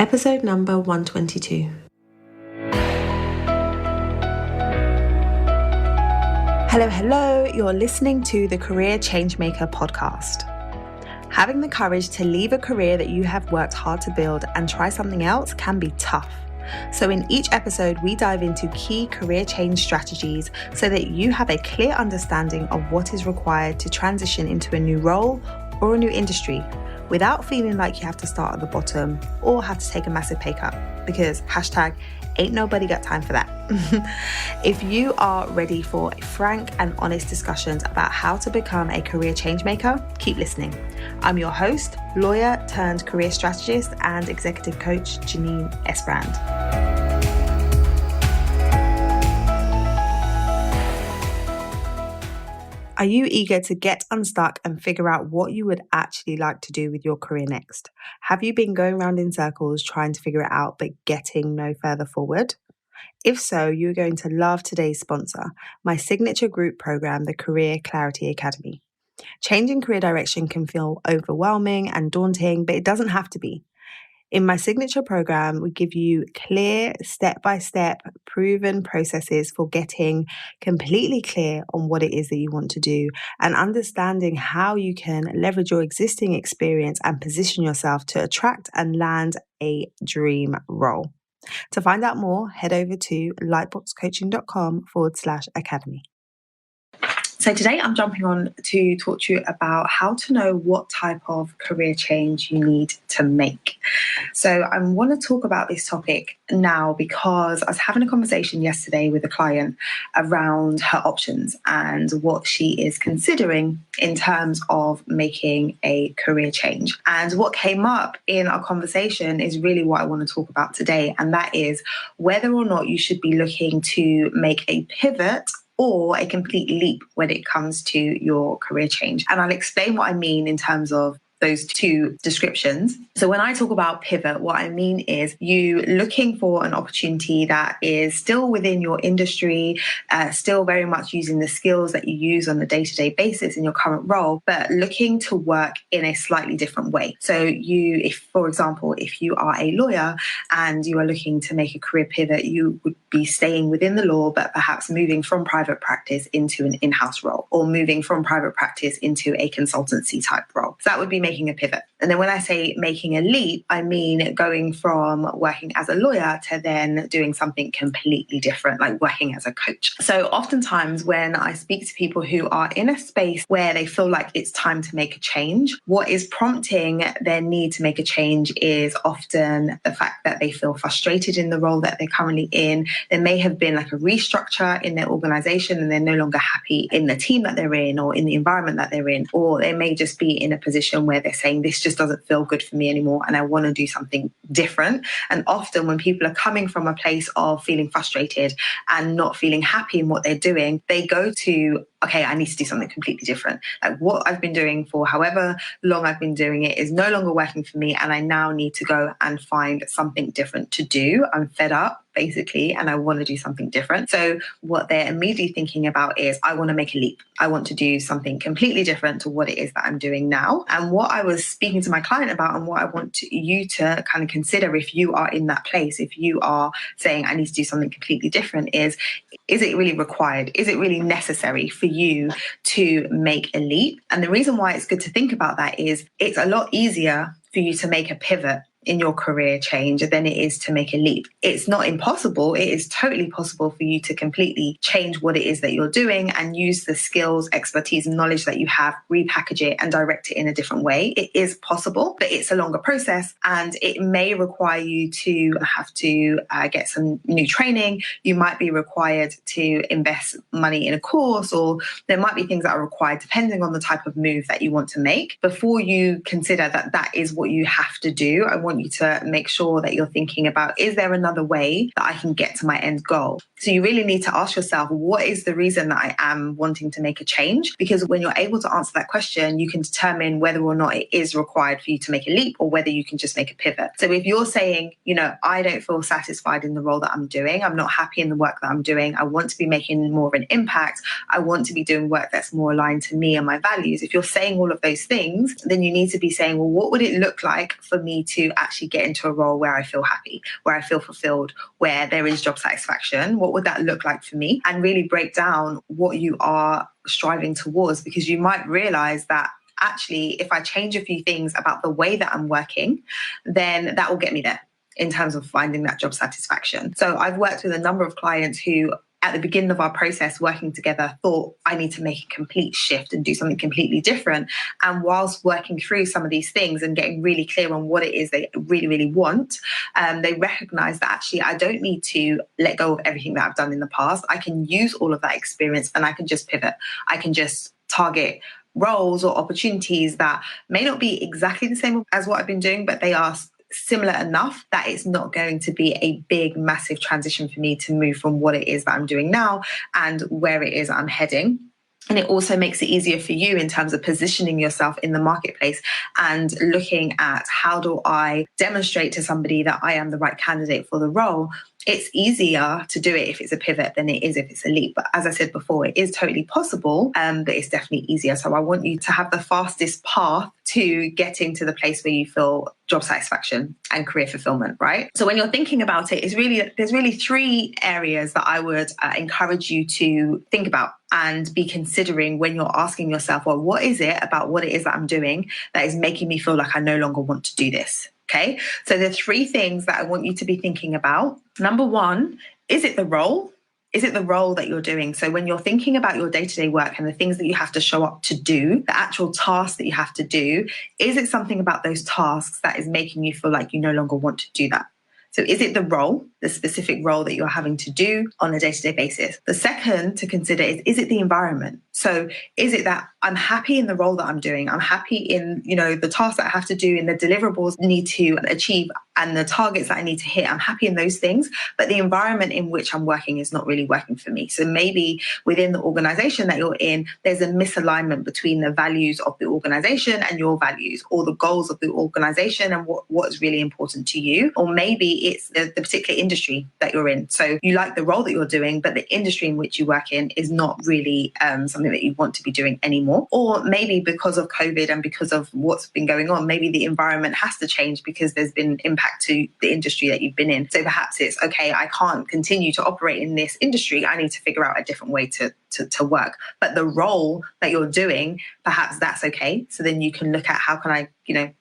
Episode number 122. Hello, you're listening to the Career Changemaker podcast. Having the courage to leave a career that you have worked hard to build and try something else can be tough. So in each episode, we dive into key career change strategies so that you have a clear understanding of what is required to transition into a new role or a new industry without feeling like you have to start at the bottom or have to take a massive pay cut, because ain't nobody got time for that. If you are ready for frank and honest discussions about how to become a career change maker, keep listening. I'm your host, lawyer turned career strategist and executive coach, Janine Esbrand. Are you eager to get unstuck and figure out what you would actually like to do with your career next? Have you been going around in circles trying to figure it out but getting no further forward? If so, you're going to love today's sponsor, my signature group program, the Career Clarity Academy. Changing career direction can feel overwhelming and daunting, but it doesn't have to be. In my signature program, we give you clear, step-by-step, proven processes for getting completely clear on what it is that you want to do and understanding how you can leverage your existing experience and position yourself to attract and land a dream role. To find out more, head over to lightboxcoaching.com/academy. So today I'm jumping on to talk to you about how to know what type of career change you need to make. So I want to talk about this topic now because I was having a conversation yesterday with a client around her options and what she is considering in terms of making a career change. And what came up in our conversation is really what I want to talk about today, and that is whether or not you should be looking to make a pivot or a complete leap when it comes to your career change. And I'll explain what I mean in terms of those two descriptions. So when I talk about pivot, what I mean is you looking for an opportunity that is still within your industry, still very much using the skills that you use on a day-to-day basis in your current role, but looking to work in a slightly different way. So for example, if you are a lawyer and you are looking to make a career pivot, you would be staying within the law, but perhaps moving from private practice into an in-house role, or moving from private practice into a consultancy type role. So that would be making a pivot. And then when I say making a leap, I mean going from working as a lawyer to then doing something completely different, like working as a coach. So oftentimes when I speak to people who are in a space where they feel like it's time to make a change, what is prompting their need to make a change is often the fact that they feel frustrated in the role that they're currently in. There may have been like a restructure in their organization and they're no longer happy in the team that they're in or in the environment that they're in, or they may just be in a position where they're saying, this just doesn't feel good for me anymore and I want to do something different. And often when people are coming from a place of feeling frustrated and not feeling happy in what they're doing, they go to, okay, I need to do something completely different. Like what I've been doing for however long I've been doing it is no longer working for me and I now need to go and find something different to do. I'm fed up, basically, and I want to do something different. So what they're immediately thinking about is, I want to make a leap. I want to do something completely different to what it is that I'm doing now. And what I was speaking to my client about and what I want you to kind of consider if you are in that place, if you are saying, I need to do something completely different, is it really required? Is it really necessary for you to make a leap? And the reason why it's good to think about that is it's a lot easier for you to make a pivot in your career change than it is to make a leap. It's not impossible. It is totally possible for you to completely change what it is that you're doing and use the skills, expertise, and knowledge that you have, repackage it and direct it in a different way. It is possible, but it's a longer process and it may require you to have to get some new training. You might be required to invest money in a course, or there might be things that are required depending on the type of move that you want to make. Before you consider that that is what you have to do, I want you to make sure that you're thinking about, is there another way that I can get to my end goal? So you really need to ask yourself, what is the reason that I am wanting to make a change? Because when you're able to answer that question, you can determine whether or not it is required for you to make a leap or whether you can just make a pivot. So if you're saying, I don't feel satisfied in the role that I'm doing, I'm not happy in the work that I'm doing, I want to be making more of an impact, I want to be doing work that's more aligned to me and my values. If you're saying all of those things, then you need to be saying, well, what would it look like for me to actually get into a role where I feel happy, where I feel fulfilled, where there is job satisfaction? What would that look like for me? And really break down what you are striving towards, because you might realize that actually, if I change a few things about the way that I'm working, then that will get me there in terms of finding that job satisfaction. So I've worked with a number of clients who at the beginning of our process working together thought, I need to make a complete shift and do something completely different. And whilst working through some of these things and getting really clear on what it is they really, really want, they recognize that actually I don't need to let go of everything that I've done in the past. I can use all of that experience and I can just pivot. I can just target roles or opportunities that may not be exactly the same as what I've been doing, but they are similar enough that it's not going to be a big, massive transition for me to move from what it is that I'm doing now and where it is I'm heading. And it also makes it easier for you in terms of positioning yourself in the marketplace and looking at how do I demonstrate to somebody that I am the right candidate for the role. It's easier to do it if it's a pivot than it is if it's a leap. But as I said before, it is totally possible, but it's definitely easier. So I want you to have the fastest path to getting to the place where you feel job satisfaction and career fulfillment, right? So when you're thinking about it, there's really three areas that I would encourage you to think about and be considering when you're asking yourself, well, what is it about what it is that I'm doing that is making me feel like I no longer want to do this? Okay, so the three things that I want you to be thinking about. Number one, is it the role? Is it the role that you're doing? So when you're thinking about your day-to-day work and the things that you have to show up to do, the actual tasks that you have to do, is it something about those tasks that is making you feel like you no longer want to do that? So is it the role, the specific role that you're having to do on a day-to-day basis? The second to consider is it the environment? So is it that I'm happy in the role that I'm doing? I'm happy in, the tasks that I have to do and the deliverables I need to achieve and the targets that I need to hit. I'm happy in those things, but the environment in which I'm working is not really working for me. So maybe within the organization that you're in, there's a misalignment between the values of the organization and your values, or the goals of the organization and what is really important to you. Or maybe it's the particular industry that you're in. So you like the role that you're doing, but the industry in which you work in is not really something that you want to be doing anymore. Or maybe because of COVID and because of what's been going on, maybe the environment has to change because there's been impact to the industry that you've been in. So perhaps it's, okay, I can't continue to operate in this industry. I need to figure out a different way to work. But the role that you're doing, perhaps that's okay. So then you can look at how can I,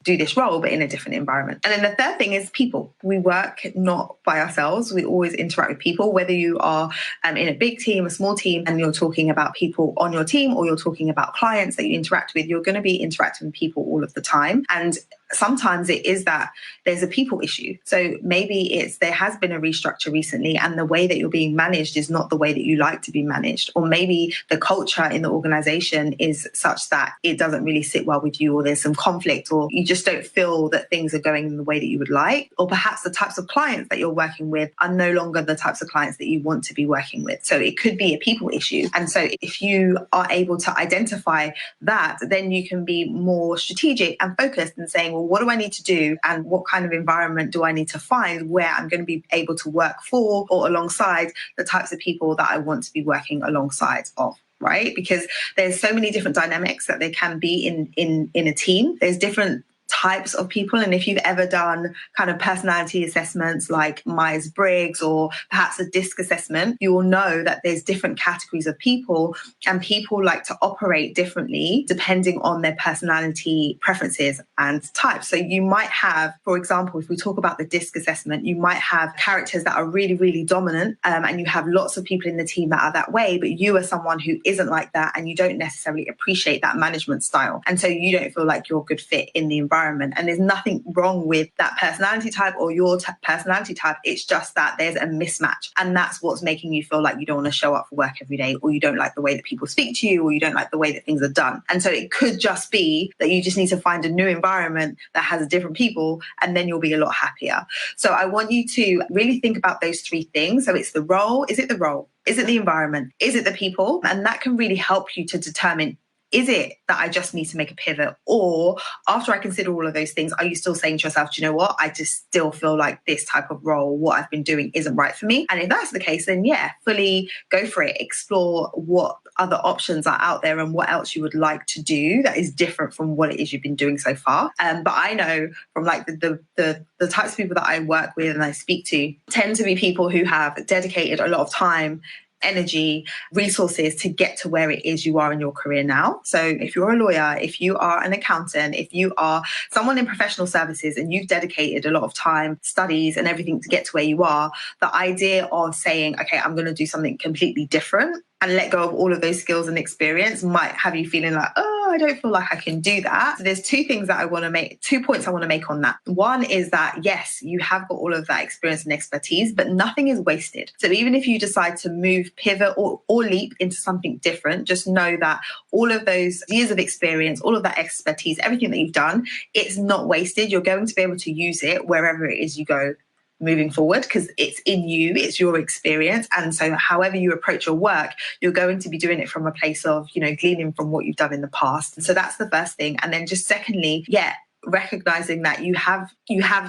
do this role, but in a different environment. And then the third thing is people. We work not by ourselves. We always interact with people, whether you are in a big team, a small team, and you're talking about people on your team, or you're talking about clients that you interact with, you're going to be interacting with people all of the time. And sometimes it is that there's a people issue. So maybe there has been a restructure recently and the way that you're being managed is not the way that you like to be managed. Or maybe the culture in the organization is such that it doesn't really sit well with you, or there's some conflict, or you just don't feel that things are going in the way that you would like. Or perhaps the types of clients that you're working with are no longer the types of clients that you want to be working with. So it could be a people issue. And so if you are able to identify that, then you can be more strategic and focused and saying, well, what do I need to do? And what kind of environment do I need to find where I'm going to be able to work for or alongside the types of people that I want to be working alongside of? Right? Because there's so many different dynamics that there can be in a team. There's different types of people. And if you've ever done kind of personality assessments like Myers-Briggs or perhaps a DISC assessment, you will know that there's different categories of people, and people like to operate differently depending on their personality preferences and types. So you might have, for example, if we talk about the DISC assessment, you might have characters that are really, really dominant, and you have lots of people in the team that are that way, but you are someone who isn't like that, and you don't necessarily appreciate that management style. And so you don't feel like you're a good fit in the environment. And there's nothing wrong with that personality type or your personality type. It's just that there's a mismatch. And that's what's making you feel like you don't want to show up for work every day, or you don't like the way that people speak to you, or you don't like the way that things are done. And so it could just be that you just need to find a new environment that has different people, and then you'll be a lot happier. So I want you to really think about those three things. So it's the role. Is it the role? Is it the environment? Is it the people? And that can really help you to determine, Is it that I just need to make a pivot? Or after I consider all of those things, are you still saying to yourself, do you know what? I just still feel like this type of role, what I've been doing isn't right for me. And if that's the case, then yeah, fully go for it. Explore what other options are out there and what else you would like to do that is different from what it is you've been doing so far. But I know from like the types of people that I work with and I speak to tend to be people who have dedicated a lot of time, energy, resources to get to where it is you are in your career now. So if you're a lawyer, if you are an accountant, if you are someone in professional services and you've dedicated a lot of time, studies and everything to get to where you are, the idea of saying, okay, I'm going to do something completely different and let go of all of those skills and experience might have you feeling like, oh, I don't feel like I can do that. So there's 2 points I want to make on that. One is that, yes, you have got all of that experience and expertise, but nothing is wasted. So even if you decide to move, pivot or leap into something different, just know that all of those years of experience, all of that expertise, everything that you've done, it's not wasted. You're going to be able to use it wherever it is you go moving forward, because it's in you, it's your experience. And so however you approach your work, you're going to be doing it from a place of, gleaning from what you've done in the past. And so that's the first thing. And then just secondly, recognizing that you have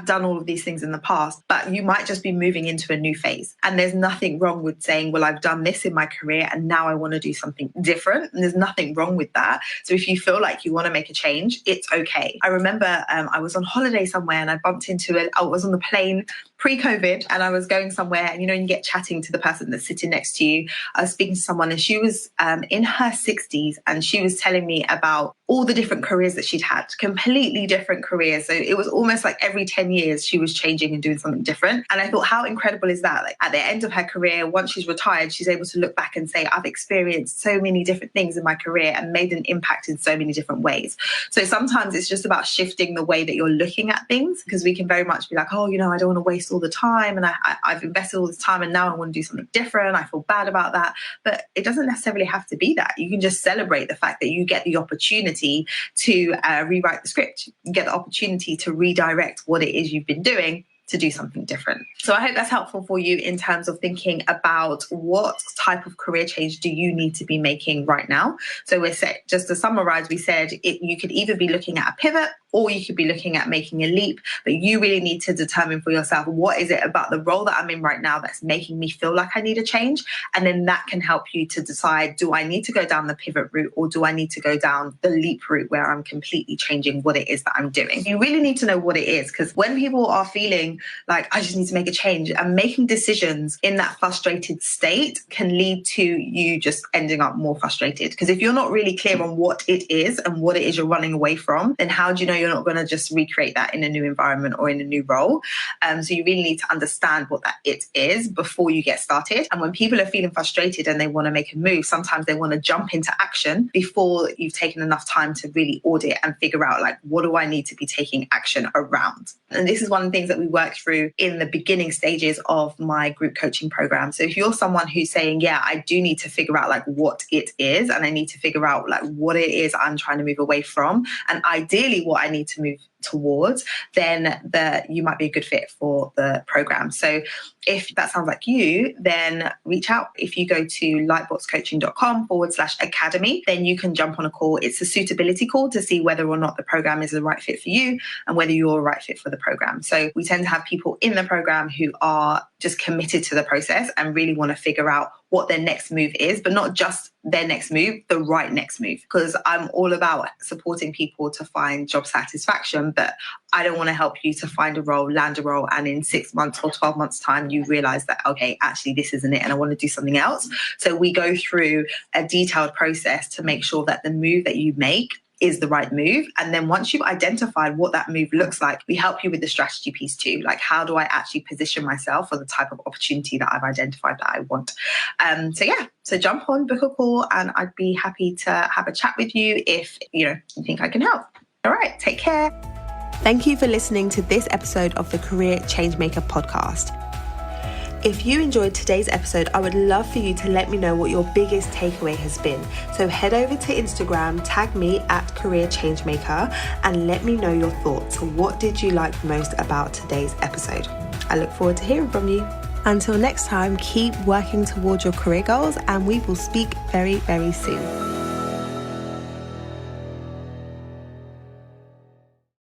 done all of these things in the past, but you might just be moving into a new phase. And there's nothing wrong with saying, well, I've done this in my career and now I want to do something different. And there's nothing wrong with that. So if you feel like you want to make a change, it's okay. I remember I was on holiday somewhere and I bumped into it. I was on the plane pre-COVID and I was going somewhere and, you get chatting to the person that's sitting next to you. I was speaking to someone and she was in her 60s and she was telling me about all the different careers that she'd had, completely different careers. So it was almost like every 10 years she was changing and doing something different. And I thought, how incredible is that? Like at the end of her career, once she's retired, she's able to look back and say, I've experienced so many different things in my career and made an impact in so many different ways. So sometimes it's just about shifting the way that you're looking at things, because we can very much be like, oh, I don't want to waste all the time and I've invested all this time and now I want to do something different. I feel bad about that. But it doesn't necessarily have to be that. You can just celebrate the fact that you get the opportunity to rewrite the script. You get the opportunity to redirect what it is you've been doing to do something different. So I hope that's helpful for you in terms of thinking about what type of career change do you need to be making right now. So just to summarize, we said you could either be looking at a pivot or you could be looking at making a leap, but you really need to determine for yourself, what is it about the role that I'm in right now that's making me feel like I need a change? And then that can help you to decide, do I need to go down the pivot route or do I need to go down the leap route where I'm completely changing what it is that I'm doing? You really need to know what it is, because when people are feeling like, I just need to make a change, and making decisions in that frustrated state can lead to you just ending up more frustrated. Because if you're not really clear on what it is and what it is you're running away from, then how do you know you're not going to just recreate that in a new environment or in a new role? So you really need to understand what that it is before you get started. And when people are feeling frustrated and they want to make a move, sometimes they want to jump into action before you've taken enough time to really audit and figure out, like, what do I need to be taking action around? And this is one of the things that we work through in the beginning stages of my group coaching program. So if you're someone who's saying, yeah, I do need to figure out like what it is, and I need to figure out like what it is I'm trying to move away from, and ideally what I need to move towards, then you might be a good fit for the program. So if that sounds like you, then reach out. If you go to lightboxcoaching.com/academy, then you can jump on a call. It's a suitability call to see whether or not the program is the right fit for you and whether you're a right fit for the program. So we tend to have people in the program who are just committed to the process and really want to figure out what their next move is, but not just their next move, the right next move. Because I'm all about supporting people to find job satisfaction, but I don't want to help you to find a role, land a role, and in 6 months or 12 months time, you realize that, okay, actually this isn't it and I want to do something else. So we go through a detailed process to make sure that the move that you make is the right move. And then once you've identified what that move looks like, we help you with the strategy piece too. Like, how do I actually position myself for the type of opportunity that I've identified that I want? So jump on, book a call, and I'd be happy to have a chat with you if you think I can help. All right, take care. Thank you for listening to this episode of the Career Changemaker podcast. If you enjoyed today's episode, I would love for you to let me know what your biggest takeaway has been. So head over to Instagram, tag me at Career Changemaker, and let me know your thoughts. What did you like most about today's episode? I look forward to hearing from you. Until next time, keep working towards your career goals, and we will speak very, very soon.